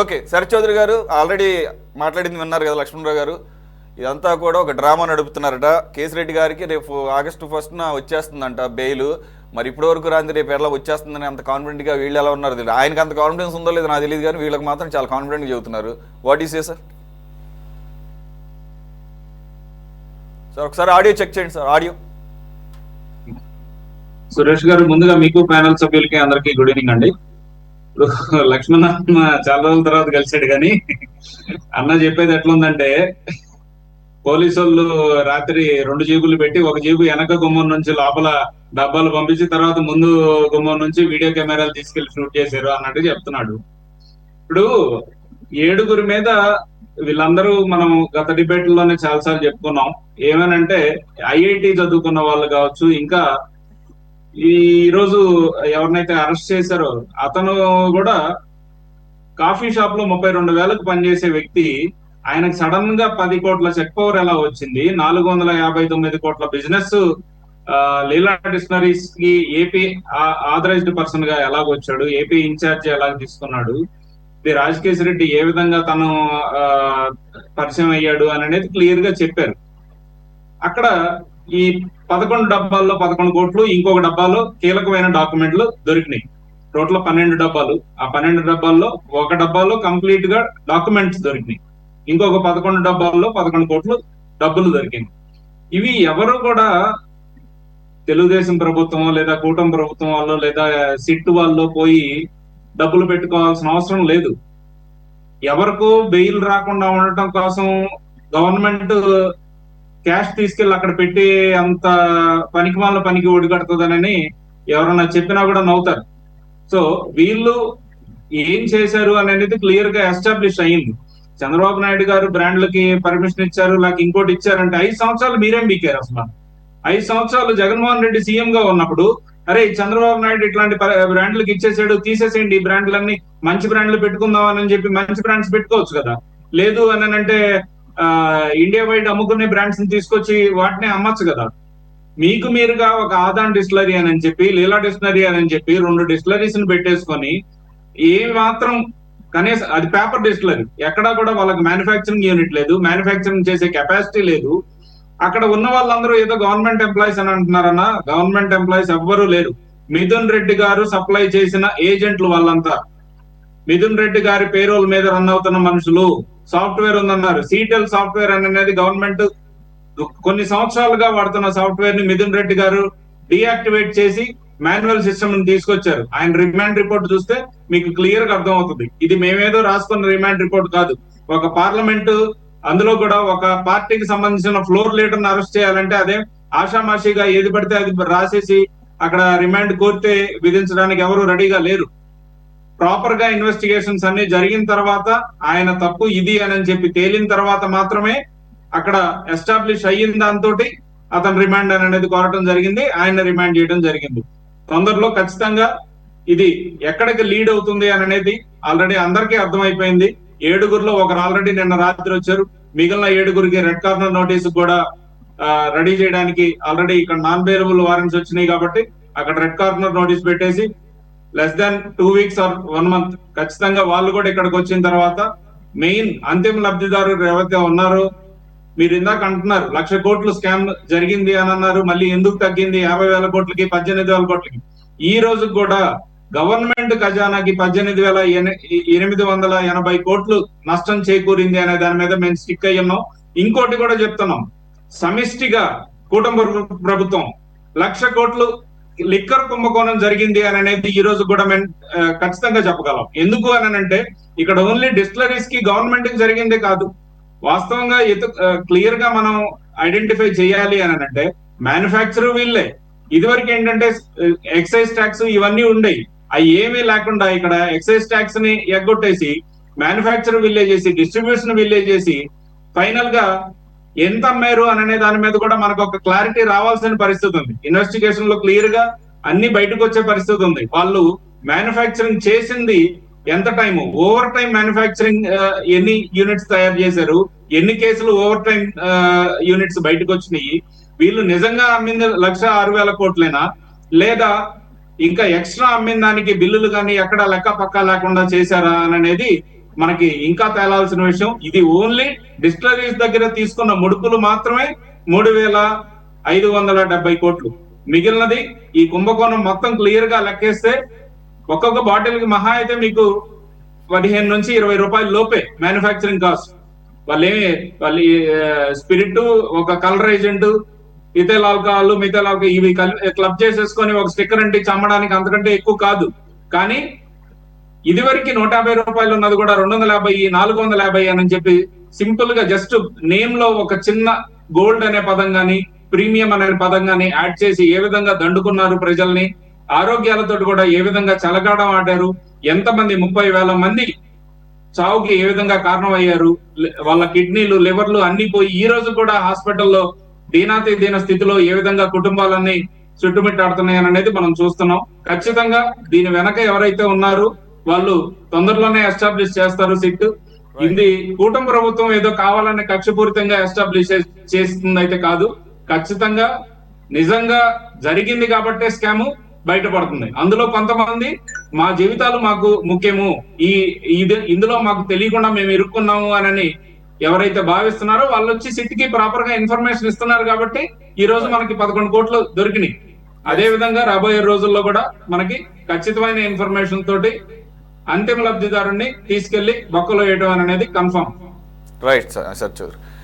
Okay, Sarath Chowdary గారు already మాట్లాడింది విన్నారు కదా లక్ష్మణరావు గారు. ఇదంతా కూడా ఒక డ్రామా నడుపుతున్నారట. కేసిరెడ్డి గారికి రేపు August 1st వచ్చేస్తుందంట బెయిల్. మరి ఇప్పటి వరకు రాంది రేపు ఎలా వచ్చేస్తుందని అంత కాన్ఫిడెంట్గా వీళ్ళు ఎలా ఉన్నారు తెలియదు. ఆయనకి అంత కాన్ఫిడెన్స్ ఉందో లేదో నాకు తెలియదు, కానీ వీళ్ళకి మాత్రం చాలా కాన్ఫిడెంట్గా చెబుతున్నారు. What is sir? సార్ ఒకసారి ఆడియో చెక్ చేయండి సార్. ఆడియో. సురేష్ గారు, ముందుగా మీకు ప్యానల్ సభ్యులకి అందరికి గుడ్ ఈవినింగ్ అండి. ఇప్పుడు లక్ష్మణ్ అన్న చాలా రోజుల తర్వాత కలిసాడు, కానీ అన్న చెప్పేది ఎట్లుందంటే, పోలీసు వాళ్ళు రాత్రి 2 జీబులు పెట్టి, ఒక జీబు వెనక గుమ్మం నుంచి లోపల డబ్బాలు పంపించి, తర్వాత ముందు గుమ్మం నుంచి వీడియో కెమెరాలు తీసుకెళ్లి షూట్ చేశారు అన్నట్టు చెప్తున్నాడు. ఇప్పుడు 7 మీద వీళ్ళందరూ మనం గత డిబేట్ లోనే చాలాసార్లు చెప్పుకున్నాం. ఏమనంటే ఐఐటి చదువుకున్న వాళ్ళు కావచ్చు, ఇంకా ఈ రోజు ఎవరినైతే అరెస్ట్ చేశారో అతను కూడా కాఫీ షాప్ లో 32,000కు పనిచేసే వ్యక్తి. ఆయనకు సడన్ గా 10 కోట్ల చెక్ పవర్ ఎలా వచ్చింది? 459 కోట్ల బిజినెస్ లీలా డిక్షనరీస్ కి ఏపీ ఆథరైజ్డ్ పర్సన్ గా ఎలాగ వచ్చాడు? ఏపీ ఇన్ఛార్జ్ ఎలాగ తీసుకున్నాడు? ఇది రాజకేశ్ రెడ్డి ఏ విధంగా తను పరిచయం అయ్యాడు అని అనేది క్లియర్ గా చెప్పారు. అక్కడ ఈ 11 డబ్బాల్లో 11 కోట్లు, ఇంకొక డబ్బాలో కీలకమైన డాక్యుమెంట్లు దొరికినాయి. టోటల్ 12 డబ్బాలు. ఆ 12 డబ్బాల్లో ఒక డబ్బాలో కంప్లీట్ గా డాక్యుమెంట్స్ దొరికినాయి. ఇంకొక 11 డబ్బాల్లో 11 కోట్లు డబ్బులు దొరికినాయి. ఇవి ఎవరు కూడా తెలుగుదేశం ప్రభుత్వం లేదా కూటమి ప్రభుత్వం వాళ్ళు లేదా సిట్ వాళ్ళు పోయి డబ్బులు పెట్టుకోవాల్సిన అవసరం లేదు. ఎవరికో బెయిల్ రాకుండా ఉండటం కోసం గవర్నమెంట్ క్యాష్ తీసుకెళ్లి అక్కడ పెట్టి అంత పనికి వాళ్ళ పనికి ఒడిగడుతుందని ఎవరన్నా చెప్పినా కూడా నవ్వుతారు. సో వీళ్ళు ఏం చేశారు అనేది క్లియర్ గా ఎస్టాబ్లిష్ అయ్యింది. చంద్రబాబు నాయుడు గారు బ్రాండ్లకి పర్మిషన్ ఇచ్చారు, లేక ఇంకోటి ఇచ్చారంటే 5 సంవత్సరాలు మీరేం బీకారు? అసలు 5 సంవత్సరాలు జగన్మోహన్ రెడ్డి సీఎం గా ఉన్నప్పుడు, అరే చంద్రబాబు నాయుడు ఇట్లాంటి బ్రాండ్లకు ఇచ్చేసాడు, తీసేసేయండి, ఈ బ్రాండ్లన్నీ మంచి బ్రాండ్లు పెట్టుకుందాం అని చెప్పి మంచి బ్రాండ్స్ పెట్టుకోవచ్చు కదా. లేదు అని అంటే ఇండియా వైడ్ అమ్ముకునే బ్రాండ్స్ ని తీసుకొచ్చి వాటిని అమ్మచ్చు కదా. మీకు మీరుగా ఒక ఆదాన్ డిస్టిలరీ అని చెప్పి, లీలా డిస్టిలరీ అని చెప్పి 2 డిస్టిలరీస్ ని పెట్టేసుకొని, ఏ మాత్రం కనీసం అది పేపర్ డిస్టిలరీ, ఎక్కడా కూడా వాళ్ళకి మ్యానుఫ్యాక్చరింగ్ యూనిట్ లేదు, మ్యానుఫ్యాక్చరింగ్ చేసే కెపాసిటీ లేదు. అక్కడ ఉన్న వాళ్ళందరూ ఏదో గవర్నమెంట్ ఎంప్లాయీస్ అని అంటున్నారన్నా, గవర్నమెంట్ ఎంప్లాయీస్ ఎవ్వరూ లేరు. మిథున్ రెడ్డి గారు సప్లై చేసిన ఏజెంట్లు వాళ్ళంతా. మిథున్ రెడ్డి గారి పేరోల్ మీద రన్ అవుతున్న మనుషులు. సాఫ్ట్వేర్ ఉందన్నారు, సీటెల్ సాఫ్ట్వేర్ అనేది గవర్నమెంట్ కొన్ని సంవత్సరాలుగా వాడుతున్న సాఫ్ట్వేర్ ని మిథున్ రెడ్డి గారు డీయాక్టివేట్ చేసి మాన్యువల్ సిస్టమ్ ని తీసుకొచ్చారు. ఆయన రిమాండ్ రిపోర్ట్ చూస్తే మీకు క్లియర్ గా అర్థం అవుతుంది. ఇది మేమేదో రాసుకున్న రిమాండ్ రిపోర్ట్ కాదు. ఒక పార్లమెంటు, అందులో కూడా ఒక పార్టీకి సంబంధించిన ఫ్లోర్ లీడర్ ని అరెస్ట్ చేయాలంటే అదే ఆషామాషిగా ఏది పడితే అది రాసేసి అక్కడ రిమాండ్ కోరితే విధించడానికి ఎవరు రెడీగా లేరు. ప్రాపర్ గా ఇన్వెస్టిగేషన్స్ అన్ని జరిగిన తర్వాత ఆయన తప్పు ఇది అని చెప్పి తేలిన తర్వాత మాత్రమే అక్కడ ఎస్టాబ్లిష్ అయిన దాంతో అతను రిమాండ్ అనేది కోరటం జరిగింది, ఆయన రిమాండ్ చేయడం జరిగింది. తొందరలో ఖచ్చితంగా ఇది ఎక్కడికి లీడ్ అవుతుంది అనేది ఆల్రెడీ అందరికీ అర్థమైపోయింది. 7గురిలో ఒకరు ఆల్రెడీ నిన్న రాత్రి వచ్చారు. మిగిలిన 7గురికి రెడ్ కార్నర్ నోటీసు కూడా రెడీ చేయడానికి ఆల్రెడీ ఇక్కడ నాన్ బెయిలబుల్ వారెంట్స్ వచ్చినాయి కాబట్టి అక్కడ రెడ్ కార్నర్ నోటీస్ పెట్టేసి less than 2 weeks or 1 month ఖచ్చితంగా వాళ్ళు కూడా ఇక్కడికి వచ్చిన తర్వాత మెయిన్ అంతిమ లబ్ధిదారులు ఎవరైతే ఉన్నారో, మీరు ఇందాక అంటున్నారు 1,00,000 కోట్లు స్కామ్ జరిగింది అని అన్నారు. మళ్ళీ ఎందుకు తగ్గింది 50,000 కోట్లకి 18,000 కోట్లకి? ఈ రోజు కూడా గవర్నమెంట్ ఖజానాకి 18,880 కోట్లు నష్టం చేకూరింది అనే దాని మీద మేము స్టిక్ అయ్యి ఉన్నాం. ఇంకోటి కూడా చెప్తున్నాం, సమిష్టిగా కూటమి ప్రభుత్వం 1,00,000 కోట్లు లిక్కర్ కుంభకోణం జరిగింది అని అనేది ఈ రోజు కూడా మేము ఖచ్చితంగా చెప్పగలం. ఎందుకు అని అంటే ఇక్కడ ఓన్లీ డిస్టిలరీస్ కి గవర్నమెంట్ కి జరిగిందే కాదు, వాస్తవంగా క్లియర్ గా మనం ఐడెంటిఫై చేయాలి అని అంటే మ్యానుఫ్యాక్చర్ వీళ్ళే. ఇదివరకు ఏంటంటే ఎక్సైజ్ ట్యాక్స్ ఇవన్నీ ఉండేవి, అవి ఏమీ లేకుండా ఇక్కడ ఎక్సైజ్ ట్యాక్స్ ని ఎగ్గొట్టేసి మ్యానుఫ్యాక్చర్ వీళ్ళే చేసి డిస్ట్రిబ్యూషన్ వీళ్ళే చేసి ఫైనల్ గా ఎంత అమ్మారు అనే దాని మీద కూడా మనకు ఒక క్లారిటీ రావాల్సిన పరిస్థితి ఉంది. ఇన్వెస్టిగేషన్ లో క్లియర్ గా అన్ని బయటకు వచ్చే పరిస్థితి ఉంది. వాళ్ళు మ్యానుఫ్యాక్చరింగ్ చేసింది ఎంత టైం, ఓవర్ టైం మ్యానుఫ్యాక్చరింగ్ ఎన్ని యూనిట్స్ తయారు చేశారు, ఎన్ని కేసులు ఓవర్ టైం యూనిట్స్ బయటకు వచ్చినాయి, వీళ్ళు నిజంగా అమ్మింది 1,06,000 కోట్లేనా లేదా ఇంకా ఎక్స్ట్రా అమ్మిన దానికి బిల్లులు కానీ ఎక్కడ లెక్క పక్క లేకుండా చేశారా అనేది మనకి ఇంకా తేలాల్సిన విషయం. ఇది ఓన్లీ డిస్టిలరీస్ దగ్గర తీసుకున్న ముడుపులు మాత్రమే 3,570 కోట్లు. మిగిలినది ఈ కుంభకోణం మొత్తం క్లియర్ గా లెక్కేస్తే ఒక్కొక్క బాటిల్ కి మహా అయితే మీకు 15 నుంచి 20 రూపాయల లోపే మ్యానుఫ్యాక్చరింగ్ కాస్ట్. వాళ్ళు స్పిరిట్, ఒక colour agent, ethyl alcohol, methyl alcohol ఇవి క్లబ్ చేసేసుకొని ఒక స్టిక్కర్ అంటించి అమ్మడానికి అంతకంటే ఎక్కువ కాదు. కానీ ఇదివరకు 150 రూపాయలు ఉన్నది కూడా 250, 450 అని చెప్పి సింపుల్ గా జస్ట్ నేమ్ లో ఒక చిన్న గోల్డ్ అనే పదం గాని, ప్రీమియం అనే పదం గాని యాడ్ చేసి ఏ విధంగా దండుకున్నారు ప్రజల్ని, ఆరోగ్యాలతో కూడా ఏ విధంగా చెలగాడం ఆడారు, ఎంతమంది 30,000 మంది చావుకి ఏ విధంగా కారణం అయ్యారు, వాళ్ళ కిడ్నీలు, లివర్లు అన్ని పోయి ఈ రోజు కూడా హాస్పిటల్లో దీనాతి దీన స్థితిలో ఏ విధంగా కుటుంబాలన్నీ చుట్టుమిట్టాడుతున్నాయని అనేది మనం చూస్తున్నాం. ఖచ్చితంగా దీని వెనక ఎవరైతే ఉన్నారో వాళ్ళు తొందరలోనే ఎస్టాబ్లిష్ చేస్తారు సిట్. ఇది కూటమి ప్రభుత్వం ఏదో కావాలని కక్షపూరితంగా ఎస్టాబ్లిష్ చేస్తుంది అయితే కాదు. ఖచ్చితంగా నిజంగా జరిగింది కాబట్టే స్కామ్ బయటపడుతుంది. అందులో కొంతమంది మా జీవితాలు మాకు ముఖ్యము, ఇందులో మాకు తెలియకుండా మేము ఇరుక్కున్నాము అని ఎవరైతే భావిస్తున్నారో వాళ్ళు వచ్చి సిట్కి ప్రాపర్ గా ఇన్ఫర్మేషన్ ఇస్తున్నారు కాబట్టి ఈ రోజు మనకి 11 కోట్లు దొరికినాయి. అదే విధంగా రాబోయే రోజుల్లో కూడా మనకి ఖచ్చితమైన ఇన్ఫర్మేషన్ తోటి అంతిమ లబ్ధిదారుణ్ణి తీసుకెళ్లి బొక్కలో వేయడం అనేది కన్ఫర్మ్. Right sir Chowdary.